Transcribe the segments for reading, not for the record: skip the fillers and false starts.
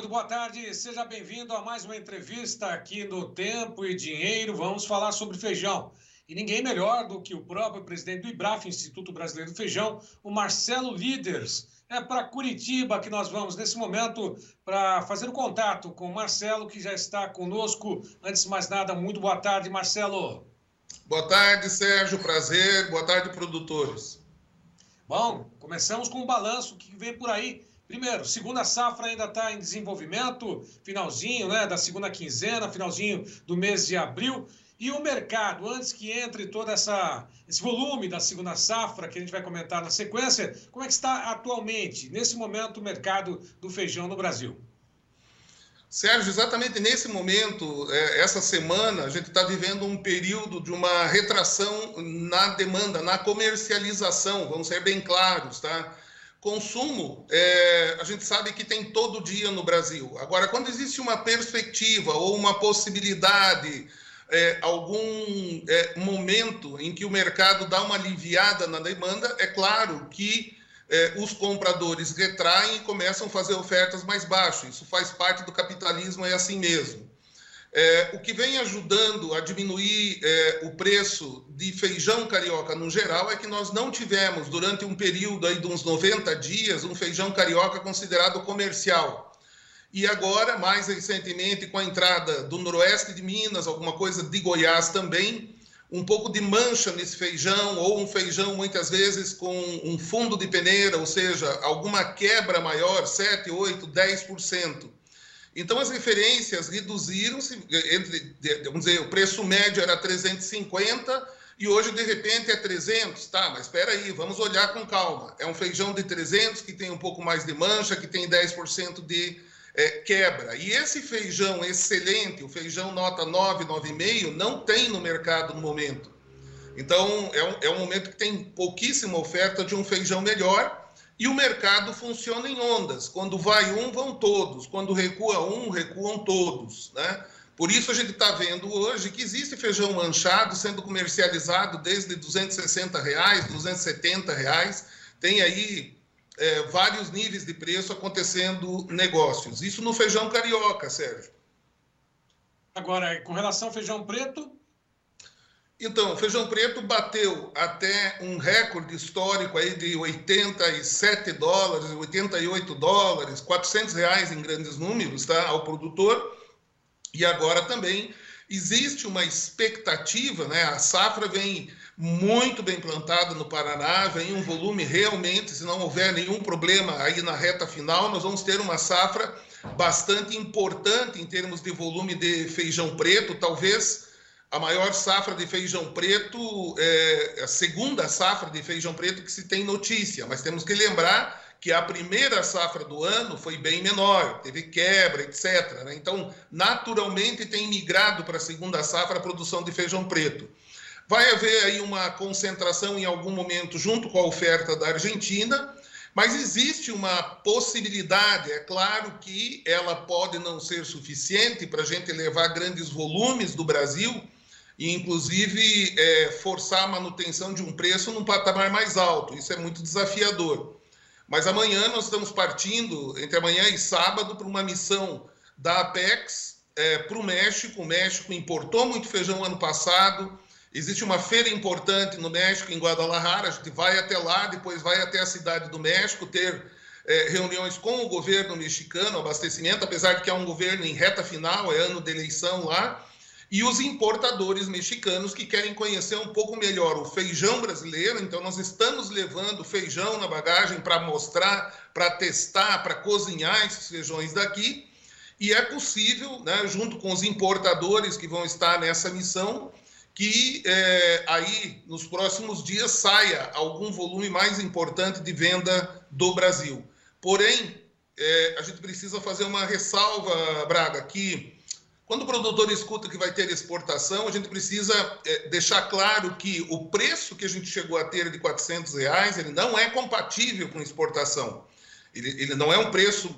Muito boa tarde, seja bem-vindo a mais uma entrevista aqui no Tempo e Dinheiro. Vamos falar sobre feijão. E ninguém melhor do que o próprio presidente do IBRAF, Instituto Brasileiro do Feijão, o Marcelo Líders. É para Curitiba que nós vamos nesse momento para fazer o contato com o Marcelo, que já está conosco. Antes de mais nada, muito boa tarde, Marcelo. Boa tarde, Sérgio, prazer. Boa tarde, produtores. Bom, começamos com um balanço que vem por aí. Primeiro, segunda safra ainda está em desenvolvimento, finalzinho, né, da segunda quinzena, finalzinho do mês de abril. E o mercado, antes que entre todo esse volume da segunda safra, que a gente vai comentar na sequência, como é que está atualmente, nesse momento, o mercado do feijão no Brasil? Sérgio, exatamente nesse momento, essa semana, a gente está vivendo um período de uma retração na demanda, na comercialização, vamos ser bem claros, tá? Consumo, a gente sabe que tem todo dia no Brasil. Agora, quando existe uma perspectiva ou uma possibilidade, algum momento em que o mercado dá uma aliviada na demanda, é claro que os compradores retraem e começam a fazer ofertas mais baixas. Isso faz parte do capitalismo, é assim mesmo. O que vem ajudando a diminuir o preço de feijão carioca no geral é que nós não tivemos, durante um período aí de uns 90 dias, um feijão carioca considerado comercial. E agora, mais recentemente, com a entrada do noroeste de Minas, alguma coisa de Goiás também, um pouco de mancha nesse feijão, ou um feijão muitas vezes com um fundo de peneira, ou seja, alguma quebra maior, 7, 8, 10%. Então, as referências reduziram-se, vamos dizer, o preço médio era 350 e hoje, de repente, é 300. Tá, mas espera aí, vamos olhar com calma. É um feijão de 300 que tem um pouco mais de mancha, que tem 10% de quebra. E esse feijão excelente, o feijão nota 9, 9,5, não tem no mercado no momento. Então, é um momento que tem pouquíssima oferta de um feijão melhor. E o mercado funciona em ondas. Quando vai um, vão todos. Quando recua um, recuam todos, né? Por isso a gente está vendo hoje que existe feijão manchado sendo comercializado desde R$ 260, R$ 270. Tem aí vários níveis de preço acontecendo negócios. Isso no feijão carioca, Sérgio. Agora, com relação ao feijão preto... Então, o feijão preto bateu até um recorde histórico aí de 87 dólares, 88 dólares, 400 reais em grandes números, tá, ao produtor. E agora também existe uma expectativa, né? A safra vem muito bem plantada no Paraná, vem um volume realmente, se não houver nenhum problema aí na reta final, nós vamos ter uma safra bastante importante em termos de volume de feijão preto, talvez a maior safra de feijão preto, a segunda safra de feijão preto que se tem notícia, mas temos que lembrar que a primeira safra do ano foi bem menor, teve quebra, etc, né? Então, naturalmente, tem migrado para a segunda safra a produção de feijão preto. Vai haver aí uma concentração em algum momento junto com a oferta da Argentina, mas existe uma possibilidade, é claro que ela pode não ser suficiente para a gente levar grandes volumes do Brasil, e inclusive forçar a manutenção de um preço num patamar mais alto. Isso é muito desafiador. Mas amanhã nós estamos partindo, entre amanhã e sábado, para uma missão da Apex para o México. O México importou muito feijão ano passado. Existe uma feira importante no México, em Guadalajara. A gente vai até lá, depois vai até a cidade do México, ter reuniões com o governo mexicano, abastecimento, apesar de que é um governo em reta final, é ano de eleição lá. E os importadores mexicanos que querem conhecer um pouco melhor o feijão brasileiro. Então, nós estamos levando feijão na bagagem para mostrar, para testar, para cozinhar esses feijões daqui. E é possível, né, junto com os importadores que vão estar nessa missão, que aí, nos próximos dias, saia algum volume mais importante de venda do Brasil. Porém, a gente precisa fazer uma ressalva, Braga, que quando o produtor escuta que vai ter exportação, a gente precisa deixar claro que o preço que a gente chegou a ter de R$ 400, ele não é compatível com exportação. Ele não é um preço,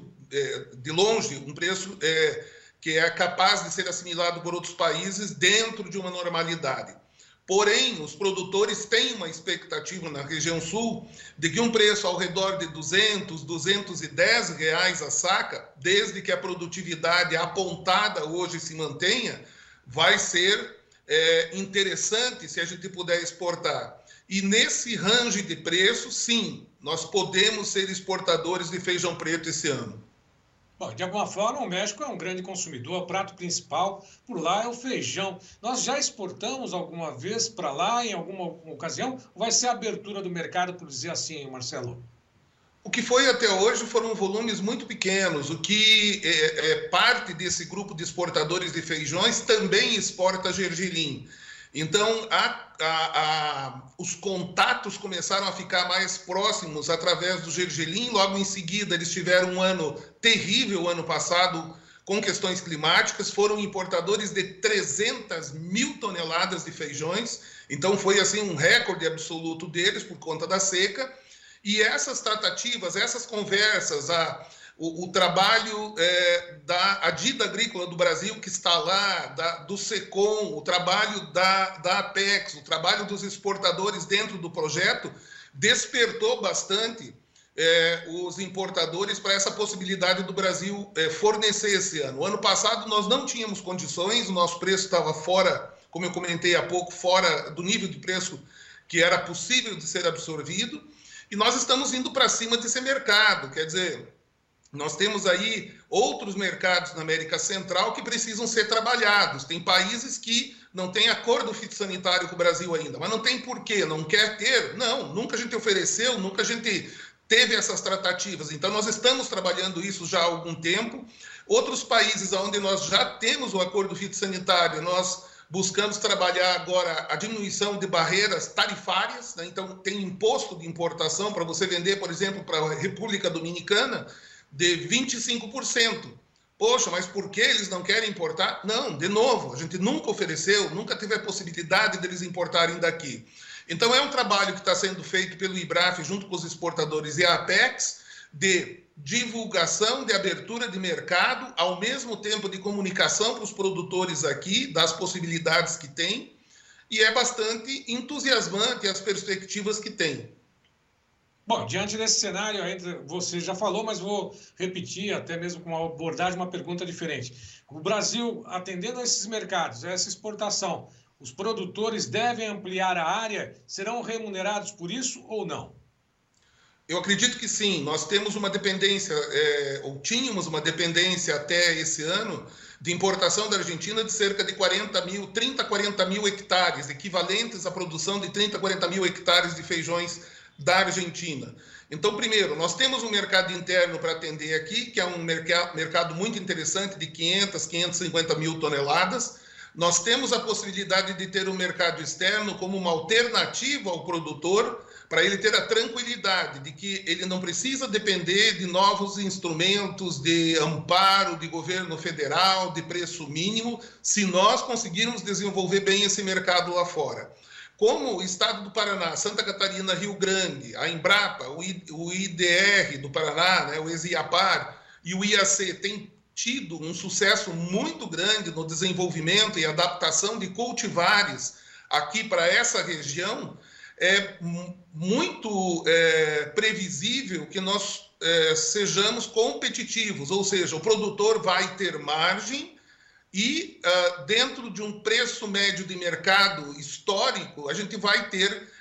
de longe, um preço que é capaz de ser assimilado por outros países dentro de uma normalidade. Porém, os produtores têm uma expectativa na região sul de que um preço ao redor de R$ 210 a saca, desde que a produtividade apontada hoje se mantenha, vai ser interessante se a gente puder exportar. E nesse range de preço, sim, nós podemos ser exportadores de feijão preto esse ano. Bom, de alguma forma, o México é um grande consumidor, o prato principal por lá é o feijão. Nós já exportamos alguma vez para lá, em alguma ocasião, ou vai ser a abertura do mercado, por dizer assim, Marcelo? O que foi até hoje foram volumes muito pequenos. O que parte desse grupo de exportadores de feijões também exporta gergelim. Então, os contatos começaram a ficar mais próximos através do gergelim. Logo em seguida, eles tiveram um ano terrível, ano passado, com questões climáticas. Foram importadores de 300 mil toneladas de feijões. Então, foi assim um recorde absoluto deles por conta da seca. E essas tratativas, essas conversas, o trabalho da Adida Agrícola do Brasil, que está lá, do SECOM, o trabalho da Apex, o trabalho dos exportadores dentro do projeto, despertou bastante os importadores para essa possibilidade do Brasil fornecer esse ano. O ano passado nós não tínhamos condições, o nosso preço estava fora, como eu comentei há pouco, fora do nível de preço que era possível de ser absorvido, e nós estamos indo para cima desse mercado, quer dizer, nós temos aí outros mercados na América Central que precisam ser trabalhados. Tem países que não têm acordo fitossanitário com o Brasil ainda, mas não tem porquê, não quer ter? Não, nunca a gente ofereceu, nunca a gente teve essas tratativas. Então, nós estamos trabalhando isso já há algum tempo. Outros países onde nós já temos o acordo fitossanitário, nós buscamos trabalhar agora a diminuição de barreiras tarifárias, né? Então, tem imposto de importação para você vender, por exemplo, para a República Dominicana, de 25%. Poxa, mas por que eles não querem importar? Não, de novo, a gente nunca ofereceu, nunca teve a possibilidade deles importarem daqui. Então, é um trabalho que está sendo feito pelo IBRAF, junto com os exportadores e a Apex, de divulgação, de abertura de mercado, ao mesmo tempo de comunicação para os produtores aqui, das possibilidades que tem, e é bastante entusiasmante as perspectivas que tem. Bom, diante desse cenário, ainda você já falou, mas vou repetir, até mesmo com uma abordagem, uma pergunta diferente. O Brasil, atendendo a esses mercados, a essa exportação, os produtores devem ampliar a área, serão remunerados por isso ou não? Eu acredito que sim. Nós temos uma dependência, ou tínhamos uma dependência até esse ano, de importação da Argentina de cerca de 30, 40 mil hectares, equivalentes à produção de 30, 40 mil hectares de feijões da Argentina. Então, primeiro, nós temos um mercado interno para atender aqui, que é um mercado muito interessante de 500, 550 mil toneladas. Nós temos a possibilidade de ter um mercado externo como uma alternativa ao produtor, para ele ter a tranquilidade de que ele não precisa depender de novos instrumentos de amparo de governo federal, de preço mínimo, se nós conseguirmos desenvolver bem esse mercado lá fora. Como o Estado do Paraná, Santa Catarina, Rio Grande, a Embrapa, o IDR do Paraná, né, o Exiapar e o IAC têm tido um sucesso muito grande no desenvolvimento e adaptação de cultivares aqui para essa região, é muito previsível que nós sejamos competitivos, ou seja, o produtor vai ter margem e dentro de um preço médio de mercado histórico, a gente vai ter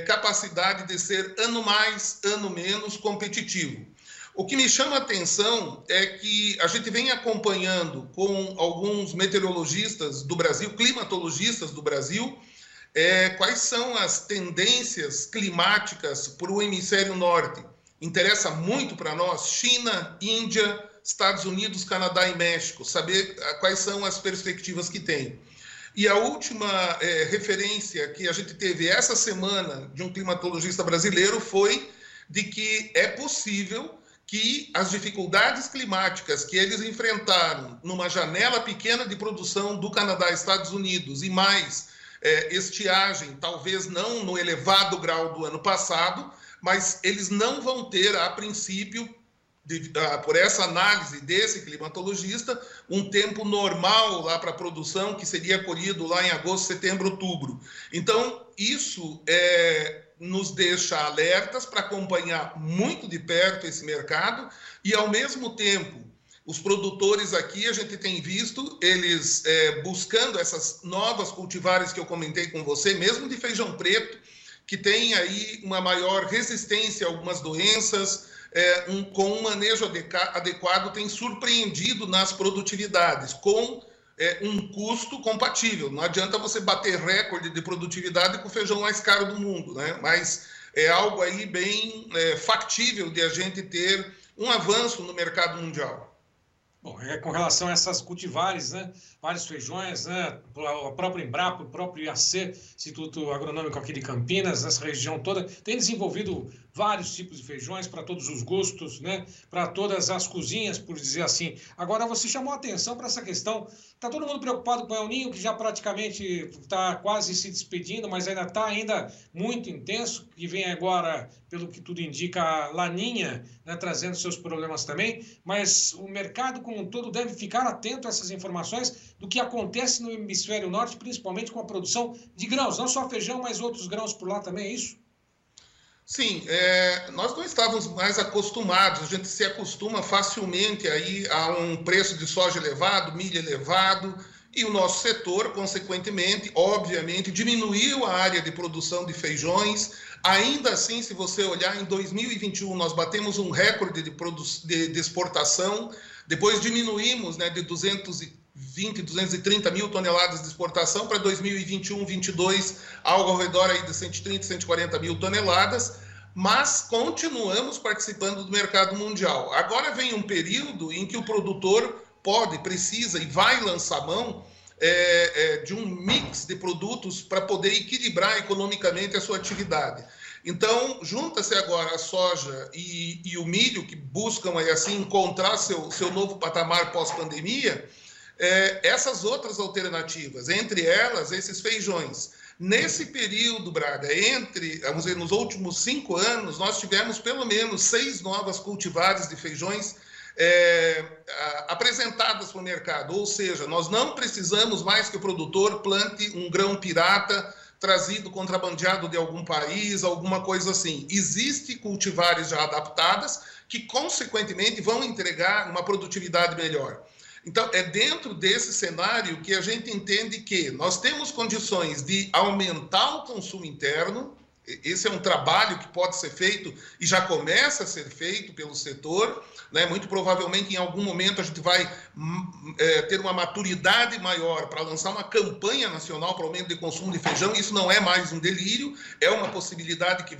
capacidade de ser ano mais, ano menos competitivo. O que me chama a atenção é que a gente vem acompanhando com alguns meteorologistas do Brasil, climatologistas do Brasil, quais são as tendências climáticas para o hemisfério norte. Interessa muito para nós, China, Índia, Estados Unidos, Canadá e México, saber quais são as perspectivas que tem. E a última referência que a gente teve essa semana de um climatologista brasileiro foi de que é possível que as dificuldades climáticas que eles enfrentaram numa janela pequena de produção do Canadá e Estados Unidos e mais estiagem, talvez não no elevado grau do ano passado, mas eles não vão ter, a princípio, por essa análise desse climatologista, um tempo normal lá para a produção, que seria colhido lá em agosto, setembro, outubro. Então, isso nos deixa alertas para acompanhar muito de perto esse mercado e, ao mesmo tempo, os produtores aqui, a gente tem visto eles buscando essas novas cultivares que eu comentei com você, mesmo de feijão preto, que tem aí uma maior resistência a algumas doenças, com um manejo adequado, tem surpreendido nas produtividades, com um custo compatível. Não adianta você bater recorde de produtividade com o feijão mais caro do mundo, né? Mas é algo aí bem factível de a gente ter um avanço no mercado mundial. Bom, com relação a essas cultivares, né? Vários feijões, né? A própria Embrapa, o próprio IAC, Instituto Agronômico aqui de Campinas, nessa região toda, tem desenvolvido vários tipos de feijões para todos os gostos, né? Para todas as cozinhas, por dizer assim. Agora, você chamou a atenção para essa questão. Está todo mundo preocupado com o El Niño, que já praticamente está quase se despedindo, mas ainda está muito intenso, e vem agora, pelo que tudo indica, a Laninha, né? Trazendo seus problemas também. Mas o mercado como um todo deve ficar atento a essas informações do que acontece no hemisfério norte, principalmente com a produção de grãos, não só feijão, mas outros grãos por lá também, é isso? Sim, nós não estávamos mais acostumados, a gente se acostuma facilmente aí a um preço de soja elevado, milho elevado, e o nosso setor, consequentemente, obviamente, diminuiu a área de produção de feijões. Ainda assim, se você olhar, em 2021 nós batemos um recorde de exportação, depois diminuímos, né, de 230 mil toneladas de exportação para 2021, 22, algo ao redor aí de 130, 140 mil toneladas, mas continuamos participando do mercado mundial. Agora vem um período em que o produtor pode, precisa e vai lançar mão de um mix de produtos para poder equilibrar economicamente a sua atividade. Então, junta-se agora a soja e o milho, que buscam aí, assim, encontrar seu novo patamar pós-pandemia, essas outras alternativas, entre elas esses feijões. Nesse período, Braga, vamos dizer, nos últimos 5 anos, nós tivemos pelo menos 6 novas cultivares de feijões apresentadas para o mercado, ou seja, nós não precisamos mais que o produtor plante um grão pirata trazido, contrabandeado de algum país, alguma coisa assim. Existem cultivares já adaptadas que, consequentemente, vão entregar uma produtividade melhor. Então, é dentro desse cenário que a gente entende que nós temos condições de aumentar o consumo interno. Esse é um trabalho que pode ser feito e já começa a ser feito pelo setor, né? Muito provavelmente, em algum momento, a gente vai ter uma maturidade maior para lançar uma campanha nacional para aumento de consumo de feijão. Isso não é mais um delírio, é uma possibilidade que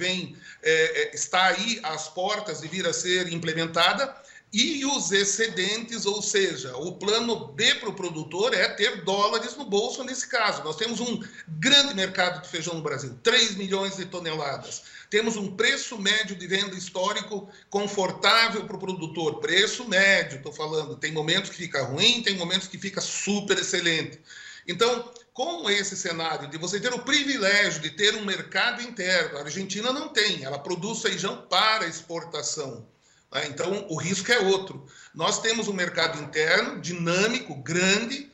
está aí às portas de vir a ser implementada. E os excedentes, ou seja, o plano B para o produtor é ter dólares no bolso nesse caso. Nós temos um grande mercado de feijão no Brasil, 3 milhões de toneladas. Temos um preço médio de venda histórico confortável para o produtor. Preço médio, estou falando. Tem momentos que fica ruim, tem momentos que fica super excelente. Então, com esse cenário de você ter o privilégio de ter um mercado interno, a Argentina não tem, ela produz feijão para exportação. Então, o risco é outro. Nós temos um mercado interno dinâmico, grande,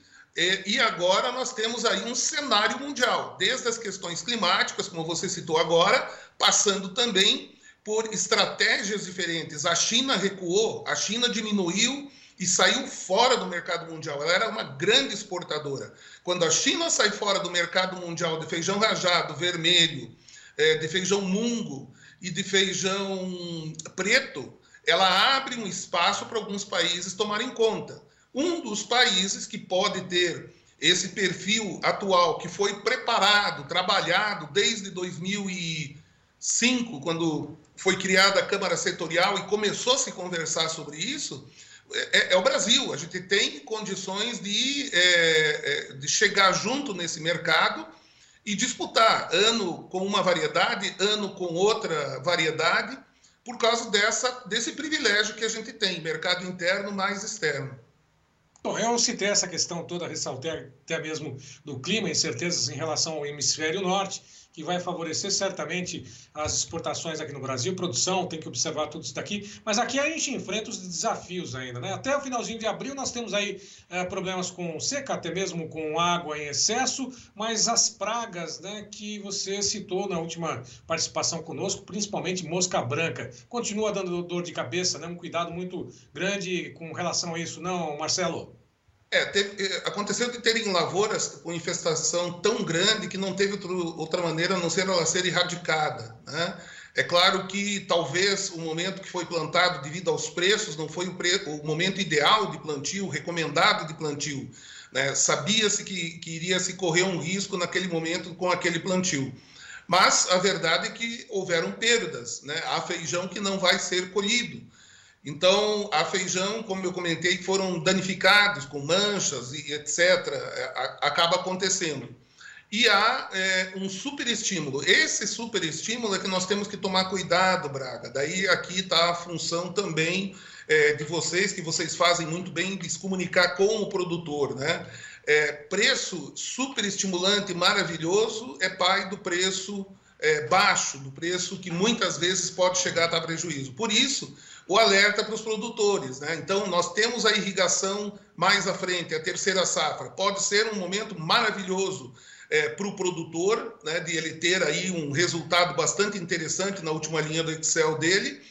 e agora nós temos aí um cenário mundial, desde as questões climáticas, como você citou agora, passando também por estratégias diferentes. A China recuou, a China diminuiu e saiu fora do mercado mundial. Ela era uma grande exportadora. Quando a China sai fora do mercado mundial de feijão rajado, vermelho, de feijão mungo e de feijão preto, ela abre um espaço para alguns países tomarem conta. Um dos países que pode ter esse perfil atual, que foi preparado, trabalhado desde 2005, quando foi criada a Câmara Setorial e começou a se conversar sobre isso, é o Brasil. A gente tem condições de chegar junto nesse mercado e disputar ano com uma variedade, ano com outra variedade, por causa desse privilégio que a gente tem, mercado interno mais externo. Bom, eu citei essa questão toda, ressaltei até mesmo do clima, incertezas em relação ao hemisfério norte, que vai favorecer certamente as exportações aqui no Brasil, produção, tem que observar tudo isso daqui, mas aqui a gente enfrenta os desafios ainda, né? Até o finalzinho de abril nós temos aí problemas com seca, até mesmo com água em excesso, mas as pragas, né, que você citou na última participação conosco, principalmente mosca branca, continua dando dor de cabeça, né? Um cuidado muito grande com relação a isso, não, Marcelo? Aconteceu de terem lavouras com infestação tão grande que não teve outra maneira a não ser ela ser erradicada, né? É claro que talvez o momento que foi plantado, devido aos preços, não foi o momento ideal de plantio, recomendado de plantio, né? Sabia-se que iria se correr um risco naquele momento com aquele plantio. Mas a verdade é que houveram perdas, né? Há feijão que não vai ser colhido. Então, há feijão, como eu comentei, que foram danificados com manchas e etc. Acaba acontecendo. E há um superestímulo. Esse superestímulo é que nós temos que tomar cuidado, Braga. Daí aqui está a função também de vocês, que vocês fazem muito bem, de se comunicar com o produtor, né? Preço superestimulante, maravilhoso, é pai do preço baixo, do preço que muitas vezes pode chegar a dar prejuízo. Por isso, o alerta para os produtores, né? Então, nós temos a irrigação mais à frente, a terceira safra. Pode ser um momento maravilhoso para o produtor, né, de ele ter aí um resultado bastante interessante na última linha do Excel dele,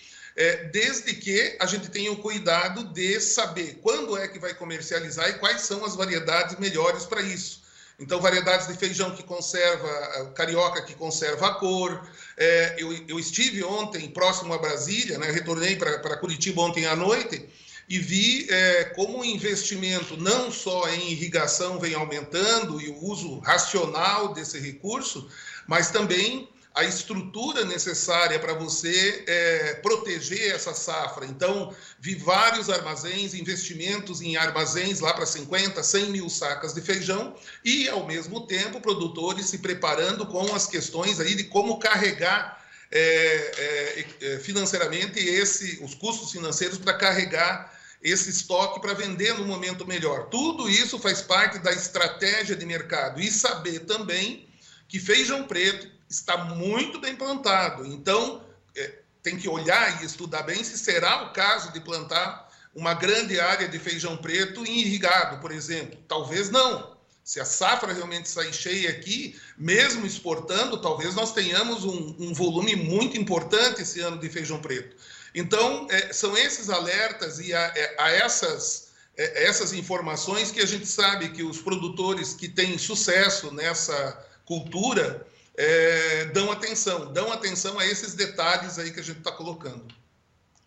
desde que a gente tenha o cuidado de saber quando é que vai comercializar e quais são as variedades melhores para isso. Então, variedades de feijão que conserva, carioca que conserva a cor. Eu estive ontem próximo a Brasília, né, retornei para Curitiba ontem à noite e vi como o investimento não só em irrigação vem aumentando e o uso racional desse recurso, mas também a estrutura necessária para você proteger essa safra. Então, vi vários armazéns, investimentos em armazéns lá para 50, 100 mil sacas de feijão e, ao mesmo tempo, produtores se preparando com as questões aí de como carregar financeiramente os custos financeiros para carregar esse estoque para vender no momento melhor. Tudo isso faz parte da estratégia de mercado e saber também que feijão preto está muito bem plantado. Então, tem que olhar e estudar bem se será o caso de plantar uma grande área de feijão preto em irrigado, por exemplo. Talvez não. Se a safra realmente sair cheia aqui, mesmo exportando, talvez nós tenhamos um volume muito importante esse ano de feijão preto. Então, são esses alertas e a essas informações que a gente sabe que os produtores que têm sucesso nessa cultura dão atenção a esses detalhes aí que a gente está colocando.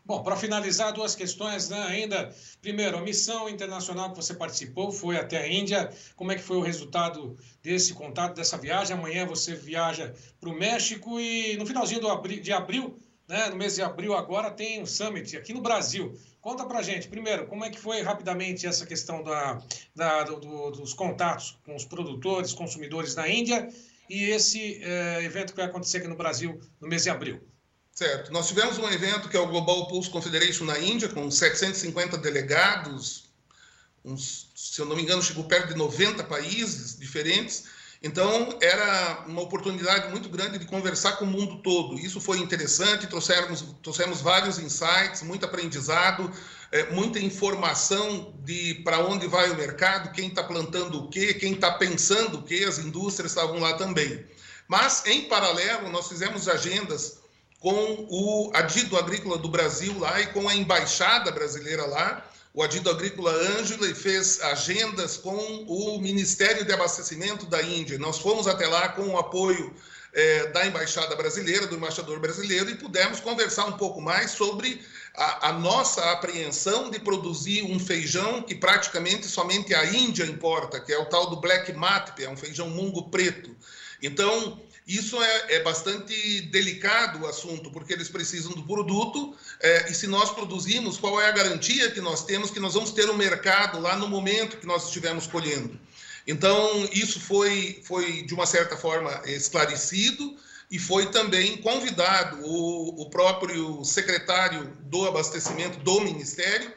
Bom, para finalizar, duas questões, né, ainda. Primeiro, a missão internacional que você participou foi até a Índia. Como é que foi o resultado desse contato, dessa viagem? Amanhã você viaja para o México e no finalzinho de abril, né, no mês de abril agora, tem um summit aqui no Brasil. Conta para a gente, primeiro, como é que foi rapidamente essa questão dos contatos com os produtores, consumidores na Índia e esse evento que vai acontecer aqui no Brasil no mês de abril. Certo. Nós tivemos um evento que é o Global Pulse Confederation na Índia, com 750 delegados, se eu não me engano, chegou perto de 90 países diferentes. Então, era uma oportunidade muito grande de conversar com o mundo todo. Isso foi interessante, trouxemos vários insights, muito aprendizado, muita informação de para onde vai o mercado, quem está plantando o quê, quem está pensando o quê, as indústrias estavam lá também. Mas, em paralelo, nós fizemos agendas com o Adido Agrícola do Brasil lá e com a Embaixada Brasileira lá. O Adido Agrícola Ângela e fez agendas com o Ministério de Abastecimento da Índia. Nós fomos até lá com o apoio da Embaixada Brasileira, do embaixador brasileiro, e pudemos conversar um pouco mais sobre a nossa apreensão de produzir um feijão que praticamente somente a Índia importa, que é o tal do Black Matip, é um feijão mungo preto. Então, isso é bastante delicado o assunto, porque eles precisam do produto, e se nós produzimos, qual é a garantia que nós temos que nós vamos ter um mercado lá no momento que nós estivermos colhendo. Então, isso foi de uma certa forma esclarecido e foi também convidado o próprio secretário do abastecimento do Ministério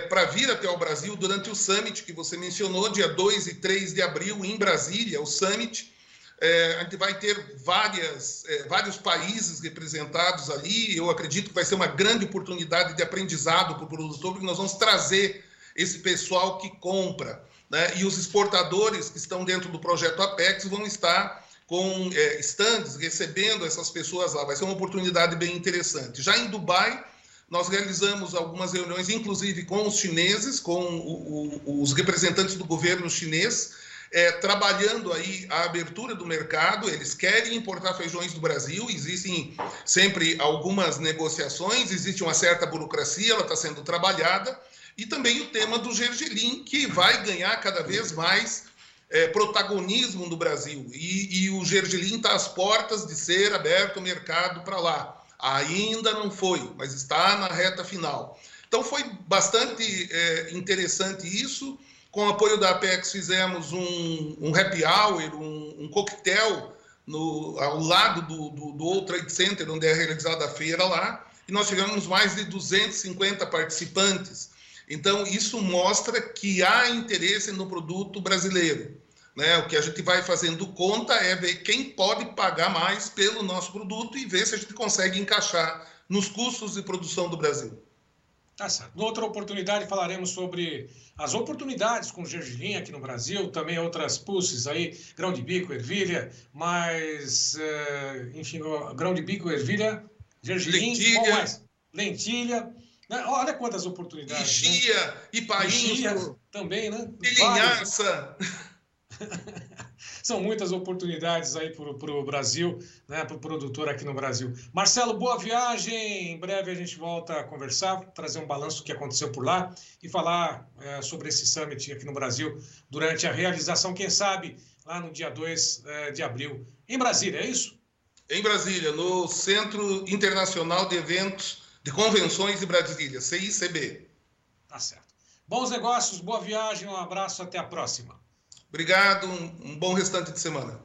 para vir até o Brasil durante o Summit que você mencionou, dia 2 e 3 de abril em Brasília, o Summit, A gente vai ter vários países representados ali. Eu acredito que vai ser uma grande oportunidade de aprendizado para o produtor, porque nós vamos trazer esse pessoal que compra, né? E os exportadores que estão dentro do projeto Apex vão estar com estandes, recebendo essas pessoas lá. Vai ser uma oportunidade bem interessante. Já em Dubai, nós realizamos algumas reuniões, inclusive com os chineses, com os representantes do governo chinês, trabalhando aí a abertura do mercado. Eles querem importar feijões do Brasil, existem sempre algumas negociações, existe uma certa burocracia, ela está sendo trabalhada, e também o tema do gergelim, que vai ganhar cada vez mais protagonismo no Brasil, e o gergelim está às portas de ser aberto o mercado para lá. Ainda não foi, mas está na reta final. Então foi bastante interessante isso. Com o apoio da Apex, fizemos um happy hour, um coquetel ao lado do World Trade Center, onde é realizada a feira lá, e nós tivemos mais de 250 participantes. Então, isso mostra que há interesse no produto brasileiro, né? O que a gente vai fazendo conta é ver quem pode pagar mais pelo nosso produto e ver se a gente consegue encaixar nos custos de produção do Brasil. Tá certo. Noutra oportunidade falaremos sobre as oportunidades com gergelim aqui no Brasil, também outras pulses aí, grão de bico, ervilha, mas, enfim, grão de bico, ervilha, gergelim, qual mais? Lentilha, né? Olha quantas oportunidades. E chia, né? E painço. Também, né? E linhaça. São muitas oportunidades aí para o Brasil, né, para o produtor aqui no Brasil. Marcelo, boa viagem. Em breve a gente volta a conversar, trazer um balanço do que aconteceu por lá e falar sobre esse summit aqui no Brasil durante a realização, quem sabe, lá no dia 2 de abril, em Brasília, é isso? Em Brasília, no Centro Internacional de Eventos de Convenções de Brasília, CICB. Tá certo. Bons negócios, boa viagem, um abraço, até a próxima. Obrigado, um bom restante de semana.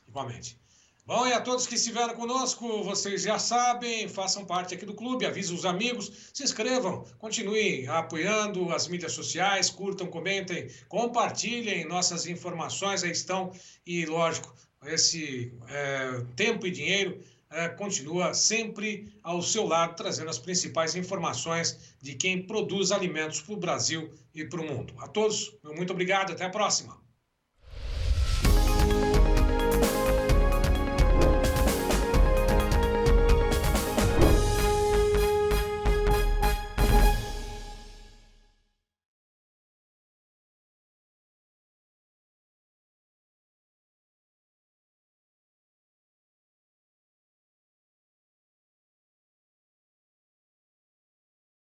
Igualmente. Bom, e a todos que estiveram conosco, vocês já sabem, façam parte aqui do clube, avisem os amigos, se inscrevam, continuem apoiando as mídias sociais, curtam, comentem, compartilhem nossas informações, aí estão, e lógico, esse tempo e dinheiro continua sempre ao seu lado, trazendo as principais informações de quem produz alimentos para o Brasil e para o mundo. A todos, muito obrigado, até a próxima.